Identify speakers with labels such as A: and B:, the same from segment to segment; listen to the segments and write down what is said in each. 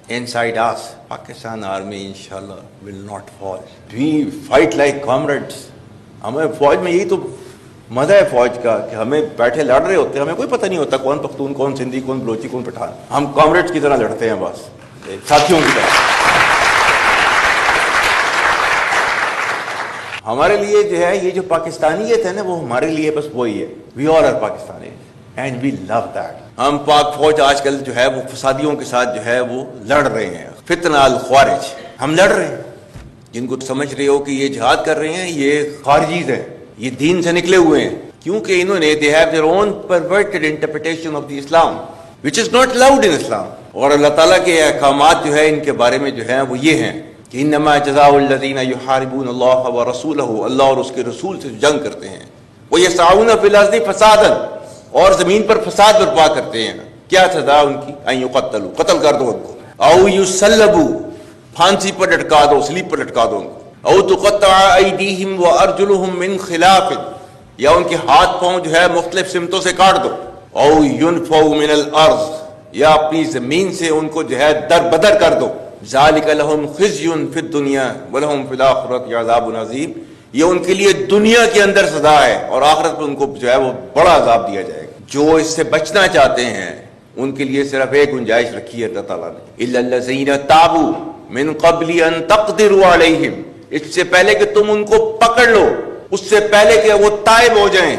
A: inside us, Pakistan army inshallah will not fall. We fight like comrades. ہمیں فوج میں یہی تو مزہ ہے فوج کا کہ ہمیں بیٹھے لڑ رہے ہوتے ہیں, ہمیں کوئی پتہ نہیں ہوتا کون پختون, کون سندھی, کون بلوچی, کون پٹھان. ہم کامریڈز کی طرح لڑتے ہیں, بس ساتھیوں کی طرح. ہمارے لیے جو ہے یہ جو پاکستانیت ہے نا, وہ ہمارے لیے بس وہی ہے. We all are Pakistani and we love that. ہم پاک فوج آج کل جو ہے وہ فسادیوں کے ساتھ جو ہے وہ لڑ رہے ہیں. فتنہ الخوارج, ہم لڑ رہے ہیں. جن کو سمجھ رہے ہو کہ یہ جہاد کر رہے ہیں یہ خارجیز ہیں, یہ دین سے نکلے ہوئے ہیں, کیونکہ انہوں نے they have their own perverted interpretation of the Islam which is not allowed in Islam. اور اللہ تعالیٰ کے احکامات جو ہے ان کے بارے میں جو ہے وہ یہ ہیں کہ انما جزاء الذین یحاربون اللہ ورسولہ, اللہ اور اس کے رسول سے جنگ کرتے ہیں, ویسعون فی الارض فسادا, اور زمین پر فساد برپا کرتے ہیں. کیا سزا ان کی؟ ان یقتلوا, قتل کر دو ان کو, او یصلبوا, پھانسی پر لٹکا دو, سلیب پر لٹکا دو ان کو, او تقطع ایدیہم وارجلہم من خلاف, یا ان کے ہاتھ پاؤں جو ہے مختلف سمتوں سے کاٹ دو, او ینفوا من الارض, یا اپنی زمین سے ان کو جو ہے در بدر کر دو. ذالک لہم خزی فی الدنیا ولہم فی الآخرۃ عذاب عظیم, یہ ان کے لیے دنیا کے اندر سزا ہے اور آخرت میں ان کو جو ہے وہ بڑا عذاب دیا جائے گا. جو اس سے بچنا چاہتے ہیں ان کے لیے صرف ایک گنجائش رکھی ہے اللہ تعالیٰ نے, الا الذین تابوا من قبل ان تقدروا علیہم, اس سے پہلے کہ تم ان کو پکڑ لو, اس سے پہلے کہ وہ تائب ہو جائیں,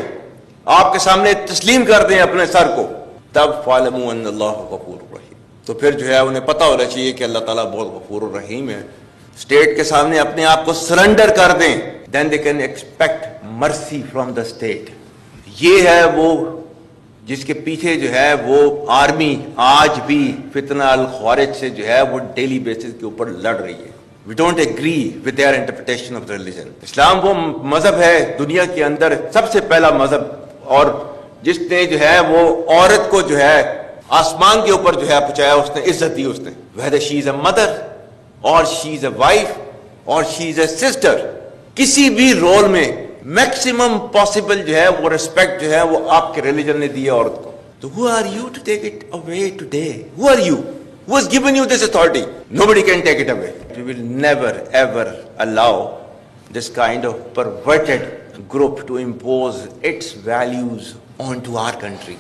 A: آپ کے سامنے تسلیم کر دیں اپنے سر کو, تب فاعلموا ان اللہ غفور رحیم. تو پھر جو ہے انہیں پتہ ہونا چاہیے کہ اللہ تعالیٰ بہت غفور الرحیم ہے. اسٹیٹ کے سامنے اپنے آپ کو سرنڈر کر دیں, دین دے کین ایکسپیکٹ مرسی فرام دا اسٹیٹ. یہ ہے وہ جس کے پیچھے جو ہے وہ آرمی آج بھی فتنہ الخوارج سے جو ہے وہ ڈیلی بیسس کے اوپر لڑ رہی ہے. We don't agree with their interpretation of the religion. اسلام وہ مذہب ہے دنیا کے اندر سب سے پہلا مذہب, اور جس نے جو ہے وہ عورت کو جو ہے آسمان کے اوپر جو ہے پہنچایا, اس نے عزت دی. اس نے whether she is a mother or she is a wife or she is a sister, کسی بھی رول میں میکسیمم پاسبل جو ہے وہ ریسپیکٹ جو ہے وہ آپ کے ریلیجن نے دی ہے عورت کو. تو who are you to take it away today? Who are you? Who has given you this authority? Nobody can take it away. We will never ever allow this kind of perverted group to impose its values onto our country.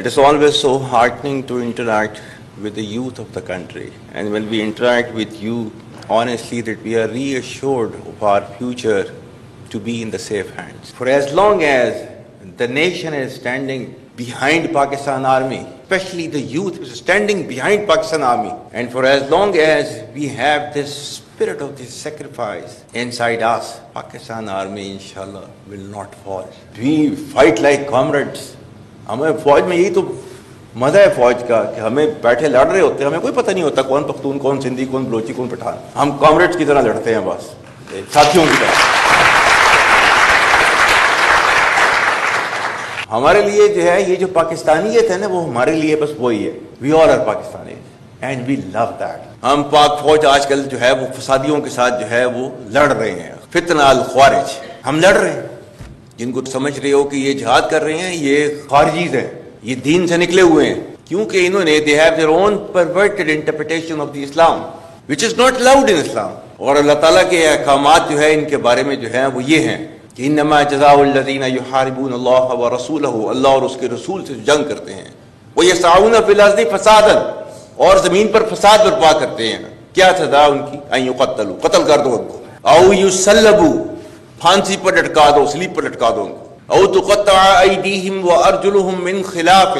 A: It is always so heartening to interact with the youth of the country, and when we interact with you, honestly, that we are reassured of our future to be in the safe hands. For as long as the nation is standing behind Pakistan Army, especially the youth is standing behind Pakistan Army, and for as long as we have this spirit of this sacrifice inside us, Pakistan Army inshallah will not fall. We fight like comrades. ہمیں فوج میں یہی تو مزہ ہے فوج کا کہ ہمیں بیٹھے لڑ رہے ہوتے ہیں, ہمیں کوئی پتہ نہیں ہوتا کون پختون, کون سندھی, کون بلوچی, کون پٹھان. ہم کامریڈز کی طرح لڑتے ہیں, بس ساتھیوں کی طرح. ہمارے لیے جو ہے یہ جو پاکستانیت ہے نا, وہ ہمارے لیے بس وہی ہے. We all are Pakistani and we love that. ہم پاک فوج آج کل جو ہے وہ فسادیوں کے ساتھ جو ہے وہ لڑ رہے ہیں. فتنہ الخوارج, ہم لڑ رہے ہیں. جن کو سمجھ رہے ہو کہ یہ جہاد کر رہے ہیں یہ خارجیز ہیں, یہ دین سے نکلے ہوئے ہیں, کیونکہ انہوں نے they have their own perverted interpretation of the Islam which is not allowed in Islam. اور اللہ تعالیٰ کے احکامات جو ہے ان کے بارے میں جو ہے وہ یہ ہیں کہ انما جزاء الذین یحاربون اللہ ورسولہ, اللہ اور اس کے رسول سے جنگ کرتے ہیں, ویسعون فی الارض فسادا, اور زمین پر فساد برپا کرتے ہیں. کیا سزا ان کی؟ ان یقتلوا, قتل کر دو ان کو, او یصلبوا, پھانسی پر لٹکا دو, سلیب پر لٹکا دو ان کو, او تقطع ایدیہم وارجلہم من خلاف,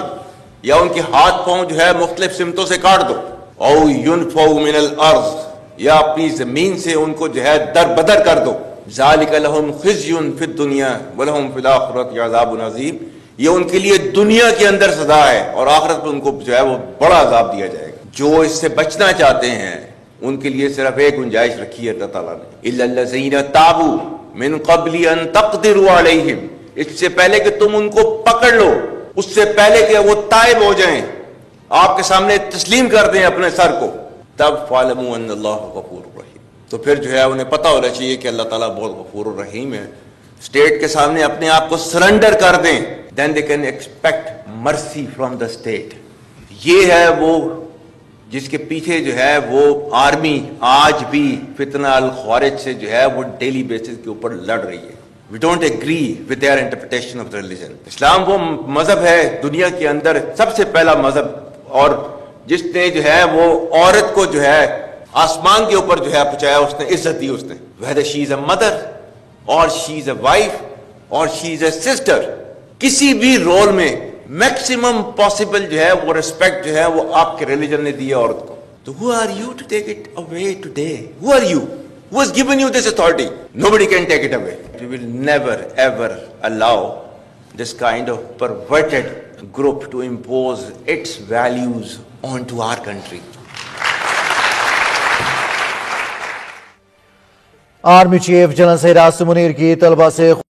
A: یا ان کے ہاتھ پاؤں جو ہے مختلف سمتوں سے کاٹ دو, او ینفوا من الارض, یا اپنی زمین سے ان کو جو ہے در بدر کر دو. ذالک لہم خزی فی الدنیا ولہم فی الآخرۃ عذاب عظیم, یہ ان کے لیے دنیا کے اندر سزا ہے اور آخرت میں ان کو جو ہے وہ بڑا عذاب دیا جائے گا. جو اس سے بچنا چاہتے ہیں ان کے لیے صرف ایک گنجائش رکھی ہے اللہ تعالیٰ نے, الا الذین تابوا من قبل ان تقدروا علیہم, اس سے پہلے کہ تم ان کو پکڑ لو, اس سے پہلے کہ وہ تائب ہو جائیں, آپ کے سامنے تسلیم کر دیں اپنے سر کو, تب فاعلموا ان اللہ غفور رحیم. تو پھر جو ہے انہیں پتہ ہونا چاہیے کہ اللہ تعالیٰ بہت غفور الرحیم ہے. اسٹیٹ کے سامنے اپنے آپ کو سرنڈر کر دیں, then they can expect mercy from the state. یہ ہے وہ جس کے پیچھے جو ہے وہ آرمی آج بھی فتنہ الخوارج سے جو ہے وہ ڈیلی بیسس کے اوپر لڑ رہی ہے. We don't agree with their interpretation of the religion. اسلام وہ مذہب ہے دنیا کے اندر سب سے پہلا مذہب، اور جس نے جو ہے وہ عورت کو جو ہے آسمان کے اوپر جو ہے پہنچایا، اس نے عزت دی. اس نے whether she is a mother or she is a wife or she is a sister، کسی بھی رول میں میکسیمم پاسبل جو ہے وہ ریسپیکٹ جو ہے وہ آپ کے ریلیجن نے دی ہے عورت کو. تو who are you to take it away today? Who are you? Who has given you this authority? Nobody can take it away. We will never ever allow this kind of perverted group to impose its values onto our country.
B: Army chief general Syed Asim Munir کی طلبہ سے